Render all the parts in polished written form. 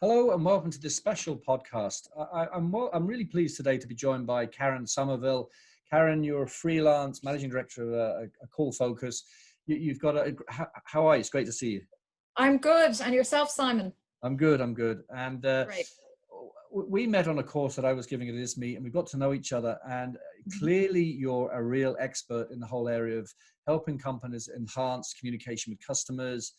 Hello and welcome to this special podcast. I'm really pleased today to be joined by Karen Sommerville. Karen, you're a freelance managing director of a Call Focus. You've got how are you? It's great to see you. I'm good. And yourself, Simon? I'm good. I'm good. And Great. we met on a course that I was giving at this meet, and we got to know each other. And clearly, you're a real expert in the whole area of helping companies enhance communication with customers,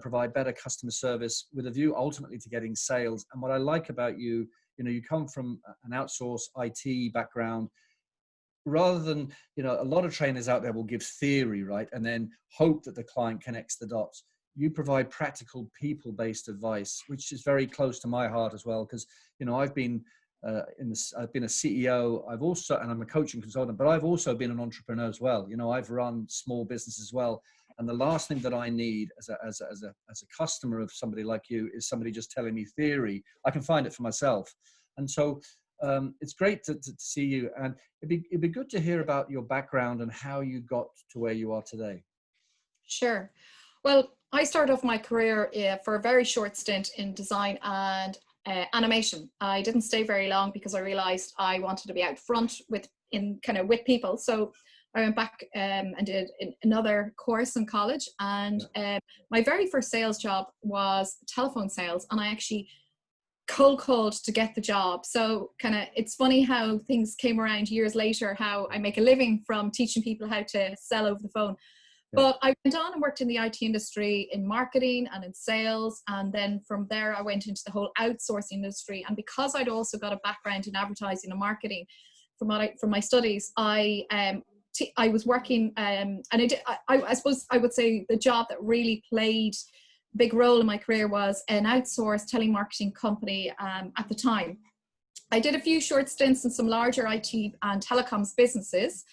provide better customer service with a view ultimately to getting sales. And what I like about you, you come from an outsourced IT background. Rather than, a lot of trainers out there will give theory, right? And then hope that the client connects the dots. You provide practical people-based advice, which is very close to my heart as well. Because, I've been I've been a CEO. And I'm a coaching consultant, but I've also been an entrepreneur as well. I've run small businesses as well. And the last thing that I need as a customer of somebody like you is somebody just telling me theory. I can find it for myself. And so it's great to see you, and it'd be good to hear about your background and how you got to where you are today. Sure. Well, I started off my career for a very short stint in design and animation. I didn't stay very long because I realized I wanted to be out front with people. So I went back and did another course in college, and my very first sales job was telephone sales, and I actually cold called to get the job. So it's funny how things came around years later, how I make a living from teaching people how to sell over the phone. Yeah. But I went on and worked in the IT industry in marketing and in sales. And then from there, I went into the whole outsourcing industry. And because I'd also got a background in advertising and marketing from my studies, I was working and I suppose I would say the job that really played big role in my career was an outsourced telemarketing company at the time. I did a few short stints in some larger IT and telecoms businesses,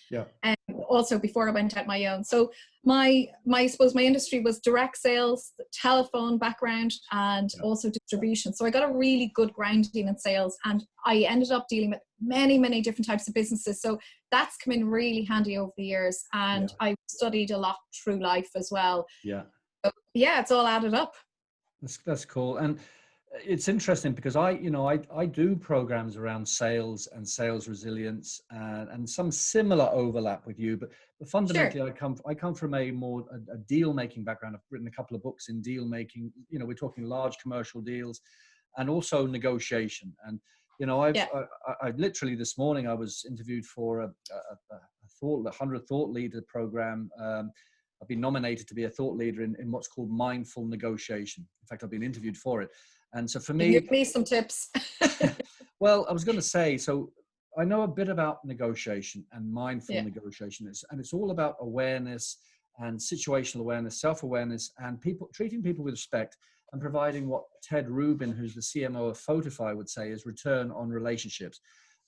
also before I went out my own. So I suppose my industry was direct sales, the telephone background, and also distribution. So I got a really good grounding in sales, and I ended up dealing with many, many different types of businesses. So that's come in really handy over the years, and I studied a lot through life as well. So, it's all added up. That's cool. And it's interesting because I do programs around sales and sales resilience and some similar overlap with you, but fundamentally sure. I come from a deal making background. I've written a couple of books in deal making. We're talking large commercial deals and also negotiation. And I literally this morning I was interviewed for a 100 thought leader program. I've been nominated to be a thought leader in what's called mindful negotiation. In fact, I've been interviewed for it. And so for me... Give me some tips. Well, I was going to say, so I know a bit about negotiation and mindful negotiation. And it's all about awareness and situational awareness, self-awareness, and treating people with respect and providing what Ted Rubin, who's the CMO of Photify, would say is return on relationships.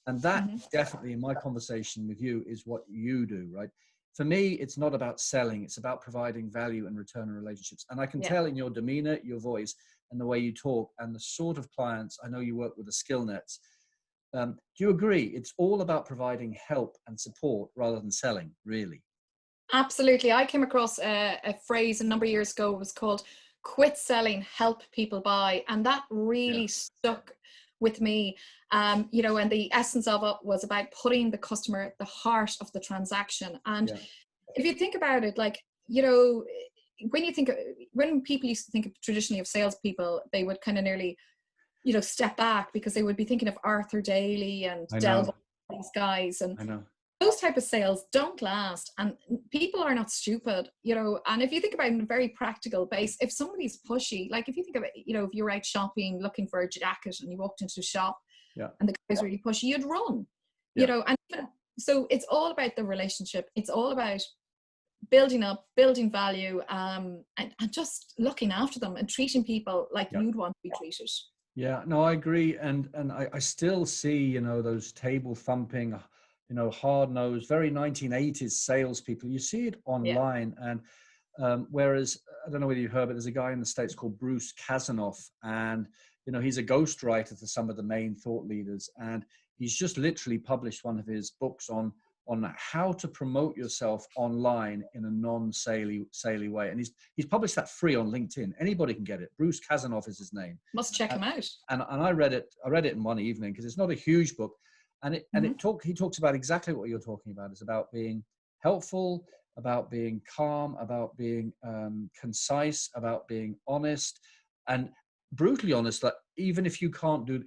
And that definitely, in my conversation with you, is what you do, right? For me, it's not about selling. It's about providing value and return on relationships. And I can tell in your demeanor, your voice, and the way you talk, and the sort of clients, I know you work with the skill nets. Do you agree? It's all about providing help and support rather than selling, really. Absolutely. I came across a phrase a number of years ago. It was called quit selling, help people buy. And that really stuck with me. And the essence of it was about putting the customer at the heart of the transaction. And if you think about it, when people used to think traditionally of salespeople, they would kind of nearly, step back because they would be thinking of Arthur Daly and Delvaux, these guys. And those type of sales don't last, and people are not stupid, and if you think about it in a very practical base, if somebody's pushy, like if you think of it, if you're out shopping looking for a jacket and you walked into a shop and the guy's really pushy, you'd run, and so it's all about the relationship. It's all about building value, and just looking after them and treating people like you'd want to be treated. Yeah, no, I agree. And I still see, those table thumping, hard-nosed, very 1980s salespeople. You see it online. And whereas, I don't know whether you heard, but there's a guy in the States called Bruce Kazanoff. And, he's a ghostwriter for some of the main thought leaders. And he's just literally published one of his books on on how to promote yourself online in a non-saley way. And he's published that free on LinkedIn. Anybody can get it. Bruce Kazanoff is his name. Must check him out. And I read it in one evening, because it's not a huge book. And he talks about exactly what you're talking about. It's about being helpful, about being calm, about being concise, about being honest, and brutally honest. That even if you can't do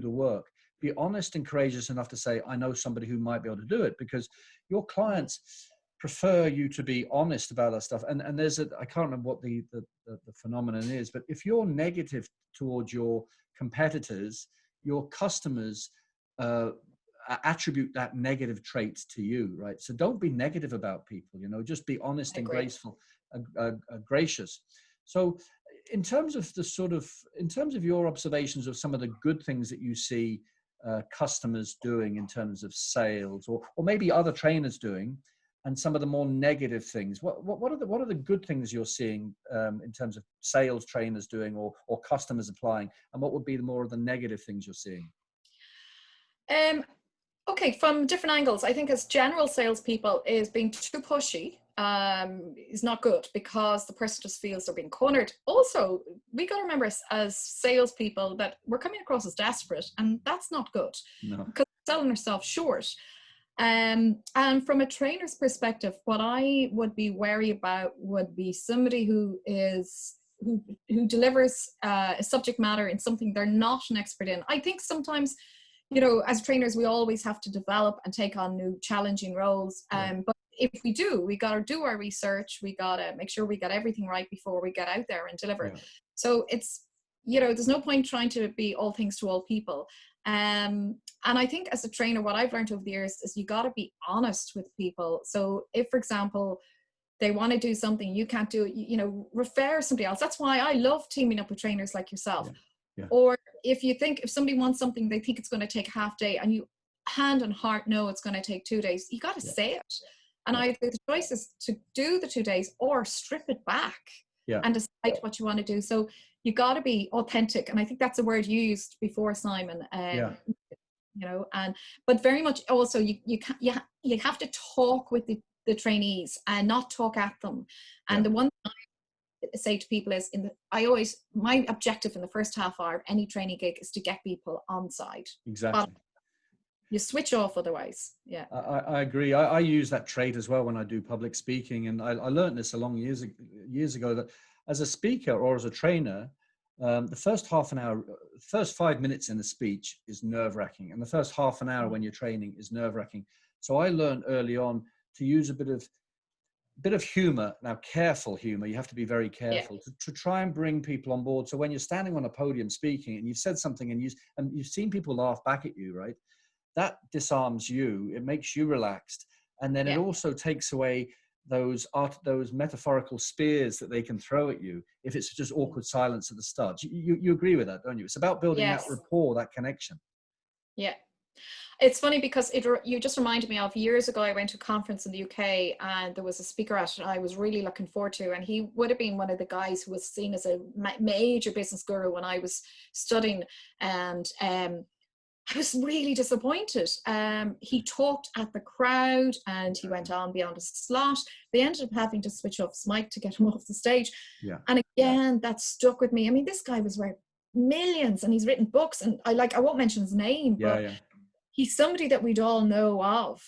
the work, be honest and courageous enough to say, I know somebody who might be able to do it, because your clients prefer you to be honest about that stuff. And there's I can't remember what the phenomenon is, but if you're negative towards your competitors, your customers attribute that negative trait to you, right? So don't be negative about people, just be honest and graceful, gracious. So in terms of your observations of some of the good things that you see customers doing in terms of sales, or maybe other trainers doing, and some of the more negative things, what are the good things you're seeing in terms of sales trainers doing, or customers applying, and what would be more of the negative things you're seeing? Okay, from different angles, I think as general salespeople, is being too pushy is not good, because the person just feels they're being cornered. Also, we got to remember as salespeople that we're coming across as desperate, and that's not good. No. Because we're selling ourselves short. And from a trainer's perspective, what I would be wary about would be somebody who delivers a subject matter in something they're not an expert in. I think sometimes, as trainers, we always have to develop and take on new challenging roles. But if we do, we got to do our research. We got to make sure we got everything right before we get out there and deliver. Yeah. So it's, there's no point trying to be all things to all people. And I think as a trainer, what I've learned over the years is you got to be honest with people. So if, for example, they want to do something, you can't do it, refer somebody else. That's why I love teaming up with trainers like yourself. Yeah. Yeah. Or if somebody wants something, they think it's going to take a half day, and you hand on heart know it's going to take 2 days, you got to say it. And either the choice is to do the 2 days or strip it back and decide what you want to do. So you got to be authentic. And I think that's a word you used before, Simon. But very much also you have to talk with the trainees and not talk at them. And the one thing I say to people is my objective in the first half hour of any training gig is to get people on side. Exactly. You switch off otherwise. Yeah, I agree. I use that trait as well when I do public speaking, and I learned this a long years ago, that as a speaker or as a trainer, the first half an hour, first 5 minutes in the speech is nerve-wracking, and the first half an hour when you're training is nerve-wracking. So I learned early on to use a bit of humor. Now, careful humor. You have to be very careful to try and bring people on board. So when you're standing on a podium speaking and you've said something and you've seen people laugh back at you, right? That disarms you. It makes you relaxed, and then it also takes away those metaphorical spears that they can throw at you if it's just awkward silence at the start. You agree with that, don't you? It's about building that rapport, that connection. Yeah. It's funny because you just reminded me of years ago, I went to a conference in the UK, and there was a speaker at it I was really looking forward to, and he would have been one of the guys who was seen as a major business guru when I was studying, and I was really disappointed. He talked at the crowd, and he went on beyond a slot. They ended up having to switch off his mic to get him off the stage. Yeah. And again, that stuck with me. I mean, this guy was worth millions, and he's written books, and I won't mention his name, but he's somebody that we'd all know of,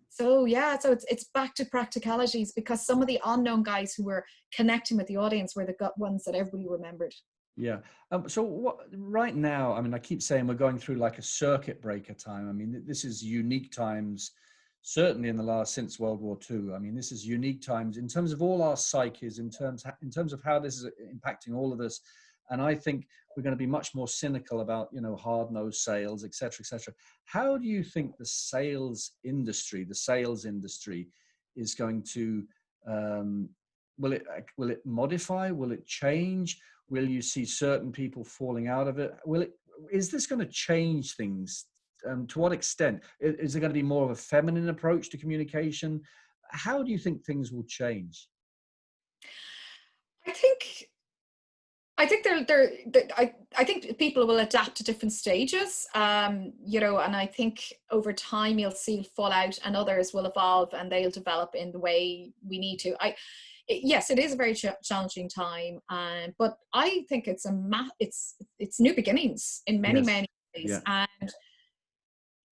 So it's back to practicalities, because some of the unknown guys who were connecting with the audience were the ones that everybody remembered. Yeah. So right now, I mean, I keep saying we're going through like a circuit breaker time. I mean, this is unique times, certainly since World War II. I mean, this is unique times in terms of all our psyches, in terms of how this is impacting all of us. And I think we're going to be much more cynical about, hard-nosed sales, et cetera, et cetera. How do you think the sales industry is going to, will it modify? Will it change? Will you see certain people falling out of it? Is this going to change things? To what extent? Is there going to be more of a feminine approach to communication? How do you think things will change? I think I think people will adapt to different stages, you know, and I think over time you'll see fallout, and others will evolve and they'll develop in the way we need to. Yes, it is a very challenging time, but I think it's it's new beginnings in many Yes. many ways. Yeah. And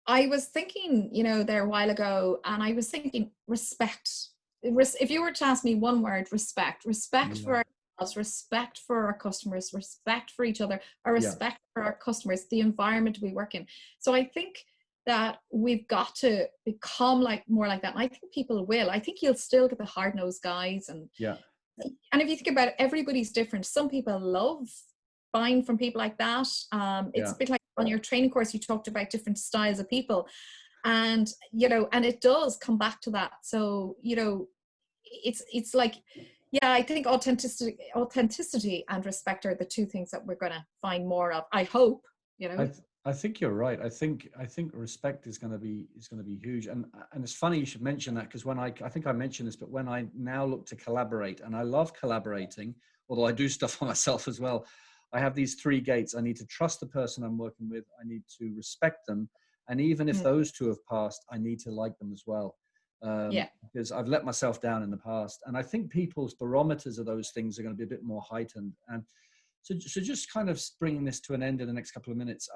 I was thinking, you know, there a while ago, and I was thinking respect. If you were to ask me one word, respect for ourselves, respect for our customers, respect for each other, or Yeah. respect for our customers, the environment we work in. So I think that we've got to become more like that. And I think people will. I think you'll still get the hard-nosed guys, and Yeah. if you think about it, everybody's different. Some people love buying from people like that. It's a bit like on your training course, you talked about different styles of people, and you know, and it does come back to that. So you know, it's like, yeah, I think authenticity and respect are the two things that we're going to find more of. I hope, you know. I think you're right. I think respect is going to be huge. And it's funny you should mention that, because when I think I mentioned this, but when I now look to collaborate, and I love collaborating, although I do stuff for myself as well, I have these 3 gates. I need to trust the person I'm working with. I need to respect them. And even if those 2 have passed, I need to like them as well. Because I've let myself down in the past. And I think people's barometers of those things are going to be a bit more heightened. And so just kind of bringing this to an end in the next couple of minutes,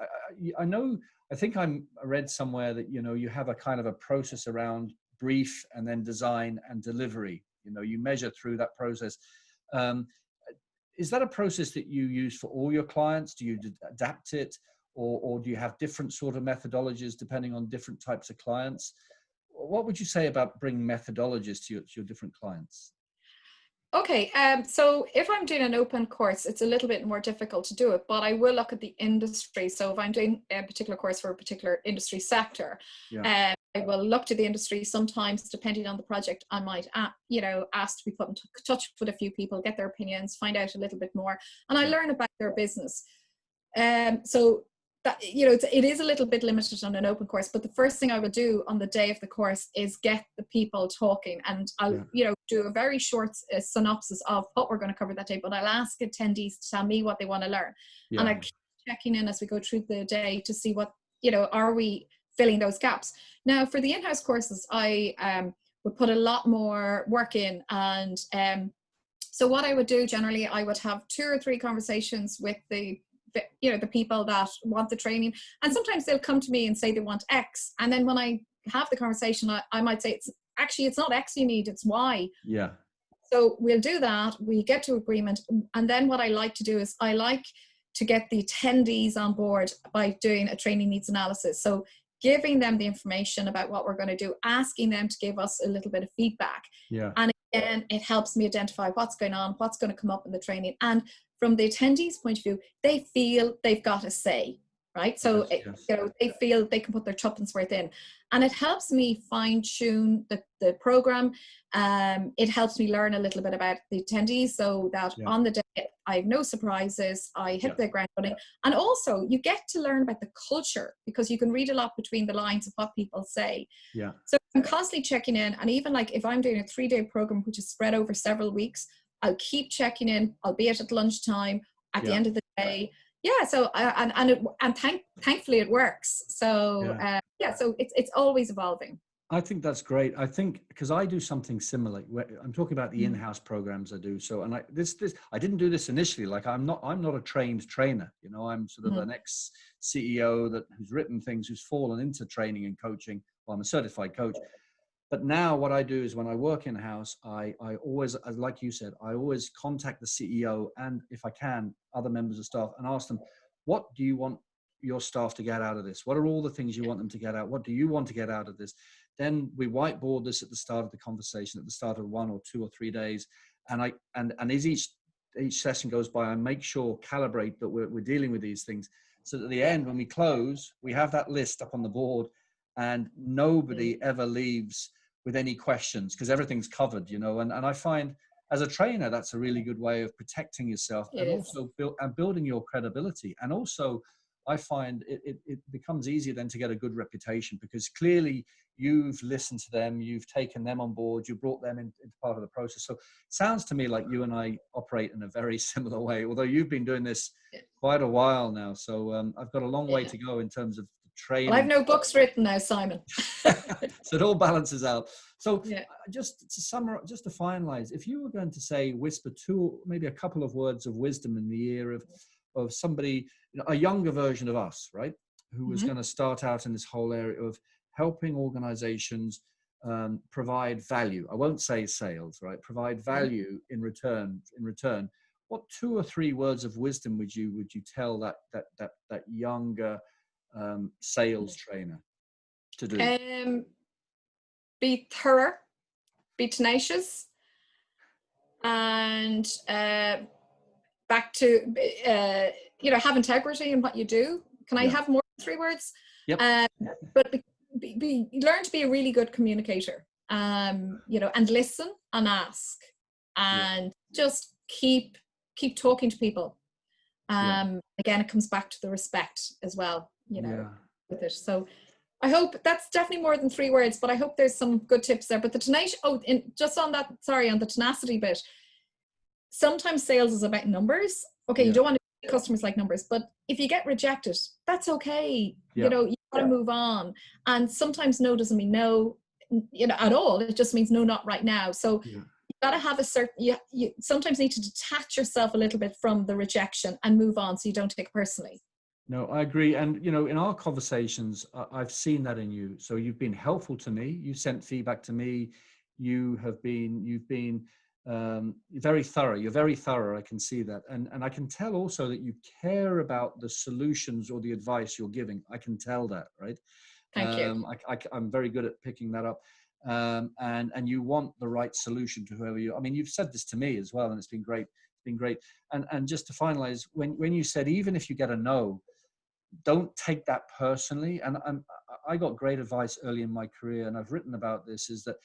I think I read somewhere that, you know, you have a kind of a process around brief and then design and delivery. You know, you measure through that process. Is that a process that you use for all your clients? Do you adapt it, or do you have different sort of methodologies depending on different types of clients? What would you say about bringing methodologies to your different clients? Okay, so if I'm doing an open course, it's a little bit more difficult to do it, but I will look at the industry. So if I'm doing a particular course for a particular industry sector, I will look to the industry. Sometimes, depending on the project, I might, ask to be put in touch with a few people, get their opinions, find out a little bit more, and I learn about their business. So that, you know, it is a little bit limited on an open course, but the first thing I will do on the day of the course is get the people talking, and I'll, do a very short synopsis of what we're going to cover that day, but I'll ask attendees to tell me what they want to learn. And I keep checking in as we go through the day to see what, are we filling those gaps. Now for the in-house courses, I would put a lot more work in, and so what I would do generally, I would have 2 or 3 conversations with the people that want the training, and sometimes they'll come to me and say they want X, and then when I have the conversation, I might say it's not X you need, it's Y. So we'll do that, we get to agreement, and then what I like to do is I like to get the attendees on board by doing a training needs analysis. So giving them the information about what we're going to do, asking them to give us a little bit of feedback, and again, it helps me identify what's going on, what's going to come up in the training. And from the attendees' point of view, they feel they've got a say, right? So they feel they can put their tuppence worth in, and it helps me fine tune the program. It helps me learn a little bit about the attendees, so that on the day I have no surprises, I hit the ground running. And also you get to learn about the culture, because you can read a lot between the lines of what people say. So I'm constantly checking in, and even like if I'm doing a 3-day program which is spread over several weeks, I'll keep checking in, albeit at lunchtime, at the end of the day. So thankfully it works. So so it's always evolving. I think that's great. I think because I do something similar. I'm talking about the in-house programs I do. So, and I didn't do this initially. Like I'm not a trained trainer. You know, I'm sort of an ex-CEO who's written things, who's fallen into training and coaching. Well, I'm a certified coach. But now what I do is when I work in-house, I always, like you said, I always contact the CEO, and if I can, other members of staff, and ask them, what do you want your staff to get out of this? What are all the things you want them to get out? What do you want to get out of this? Then we whiteboard this at the start of the conversation, at the start of 1 or 2 or 3 days. And as each session goes by, I make sure, calibrate that we're dealing with these things. So that at the end, when we close, we have that list up on the board, and nobody ever leaves with any questions, because everything's covered, and I find as a trainer, that's a really good way of protecting yourself, and also building your credibility, and also I find it becomes easier then to get a good reputation, because clearly you've listened to them, you've taken them on board, you brought them into part of the process. So it sounds to me like you and I operate in a very similar way, although you've been doing this quite a while now. So I've got a long way to go in terms of training. Well, I have no books written now, Simon. So it all balances out. So just to summarize, just to finalize, if you were going to say, whisper two, maybe a couple of words of wisdom in the ear of somebody, a younger version of us, right, who was going to start out in this whole area of helping organizations provide value. I won't say sales, right? Provide value in return. What 2 or 3 words of wisdom would you tell that younger sales trainer to do? Be thorough, be tenacious, and back to have integrity in what you do. Can I have more than 3 words? Yep. But learn to be a really good communicator. And listen and ask, and just keep talking to people. Again, it comes back to the respect as well, with it. So I hope that's definitely more than 3 words, but I hope there's some good tips there. But the tenacious, on the tenacity bit, sometimes sales is about numbers. Okay, you don't want to customers like numbers, but if you get rejected, that's okay. You got to move on. And sometimes no doesn't mean no, at all. It just means no, not right now. So you got to have a certain, you sometimes need to detach yourself a little bit from the rejection and move on, so you don't take it personally. No, I agree. And, in our conversations, I've seen that in you. So you've been helpful to me. You sent feedback to me. You've been very thorough. You're very thorough. I can see that. And I can tell also that you care about the solutions or the advice you're giving. I can tell that, right? Thank you. I'm very good at picking that up. And you want the right solution to whoever you've said this to me as well, and it's been great. It's been great. And just to finalize, when you said, even if you get a no, don't take that personally. And I got great advice early in my career, and I've written about this, is that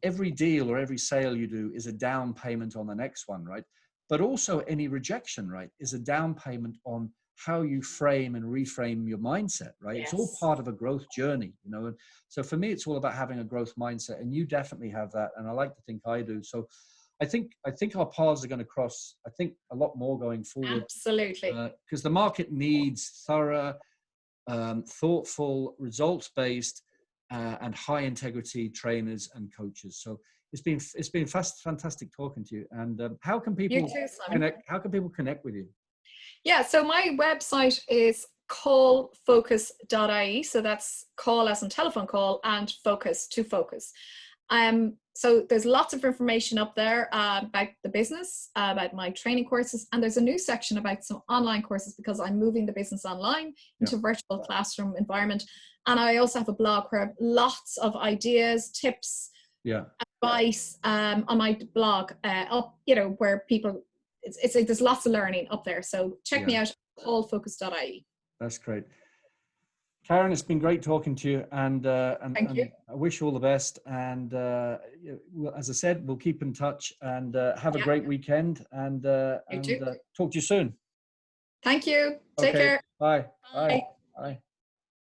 every deal or every sale you do is a down payment on the next one, right? But also any rejection, right, is a down payment on how you frame and reframe your mindset, right? Yes. It's all part of a growth journey, And so for me, it's all about having a growth mindset, and you definitely have that. And I like to think I do. So I think our paths are going to cross, I think, a lot more going forward. Absolutely. Because the market needs thorough, thoughtful, results-based, and high integrity trainers and coaches. So it's been fantastic talking to you. And how can people connect? How can people connect with you? Yeah, so my website is callfocus.ie. So that's call as in telephone call, and focus to focus. So there's lots of information up there about the business, about my training courses, and there's a new section about some online courses, because I'm moving the business online into a virtual classroom environment. And I also have a blog where I have lots of ideas, tips, advice on my blog, where people, it's like there's lots of learning up there. So check me out, allfocus.ie. That's great. Karen, it's been great talking to you, and thank you. I wish you all the best. And as I said, we'll keep in touch, and have a great weekend, and talk to you soon. Thank you. Take care. Bye. Bye. Bye.